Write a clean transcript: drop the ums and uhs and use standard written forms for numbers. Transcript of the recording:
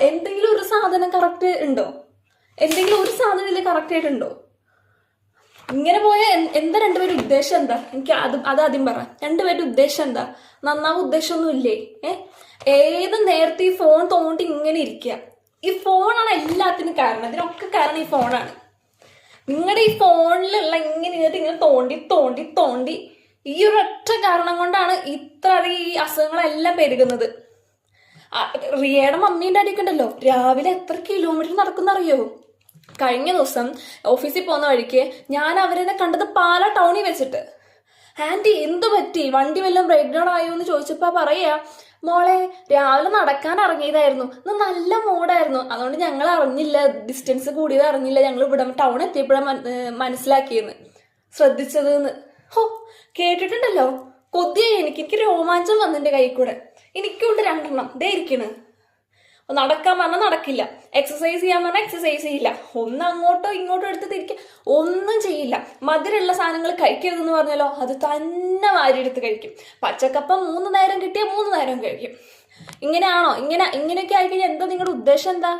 എന്തെങ്കിലും ഒരു സാധനം കറക്റ്റ് ഉണ്ടോ? എന്തെങ്കിലും ഒരു സാധനം ഇതിൽ കറക്റ്റ് ആയിട്ടുണ്ടോ? ഇങ്ങനെ പോയ എന്താ രണ്ടുപേരും ഉദ്ദേശം എന്താ? എനിക്ക് അത് ആദ്യം പറ. രണ്ടുപേരുടെ ഉദ്ദേശം എന്താ? നന്നാവും ഉദ്ദേശമൊന്നും ഇല്ലേ? ഏത് നേരത്തെ ഈ ഫോൺ തോണ്ടി ഇങ്ങനെ ഇരിക്കുക. ഈ ഫോണാണ് എല്ലാത്തിനും കാരണം. ഇതിനൊക്കെ കാരണം ഈ ഫോണാണ്. നിങ്ങളുടെ ഈ ഫോണിലുള്ള ഇങ്ങനെ തോണ്ടി തോണ്ടി തോണ്ടി ഈ ഒരു ഒറ്റ കാരണം കൊണ്ടാണ് ഇത്രയധികം ഈ അസുഖങ്ങളെല്ലാം പെരുകുന്നത്. റിയയുടെ മമ്മീൻ്റെ അടിയൊക്കെ ഉണ്ടല്ലോ, രാവിലെ എത്ര കിലോമീറ്റർ നടക്കുന്നറിയോ? കഴിഞ്ഞ ദിവസം ഓഫീസിൽ പോകുന്ന വഴിക്ക് ഞാൻ അവരെന്നെ കണ്ടത് പാലാ ടൗണിൽ വെച്ചിട്ട്. ആൻറ്റി എന്തു പറ്റി, വണ്ടി വല്ലതും ബ്രേക്ക് ഡൗൺ ആയോ എന്ന് ചോദിച്ചപ്പോൾ പറയാ, മോളെ രാവിലെ നടക്കാൻ ഇറങ്ങിയതായിരുന്നു, ഇന്ന് നല്ല മൂടായിരുന്നു, അതുകൊണ്ട് ഞങ്ങൾ അറിഞ്ഞില്ല, ഡിസ്റ്റൻസ് കൂടിയത് അറിഞ്ഞില്ല, ഞങ്ങൾ ഇവിടെ ടൗൺ എത്തിയപ്പോഴാണ് മനസ്സിലാക്കിയെന്ന്, ശ്രദ്ധിച്ചതെന്ന്. ഹോ, കേട്ടിട്ടുണ്ടല്ലോ, കൊതിയായി എനിക്ക് രോമാഞ്ചം വന്നെൻ്റെ കൈ കൂടെ. എനിക്കുണ്ട് 2 ദേ ഇരിക്കണ്. നടക്കാൻ പറഞ്ഞാൽ നടക്കില്ല, എക്സസൈസ് ചെയ്യാൻ പറഞ്ഞാൽ എക്സസൈസ് ചെയ്യില്ല, ഒന്ന് അങ്ങോട്ടോ ഇങ്ങോട്ടോ എടുത്ത് തിരിക്കുക, ഒന്നും ചെയ്യില്ല. മധുരമുള്ള സാധനങ്ങൾ കഴിക്കരുതെന്ന് പറഞ്ഞാലോ അത് തന്നെ വാരിയെടുത്ത് കഴിക്കും. പച്ചക്കപ്പം 3 നേരം കിട്ടിയാൽ 3 നേരം കഴിക്കും. ഇങ്ങനെയാണോ? ഇങ്ങനെയൊക്കെ ആയിക്കഴിഞ്ഞാൽ എന്താ നിങ്ങളുടെ ഉദ്ദേശം? എന്താ?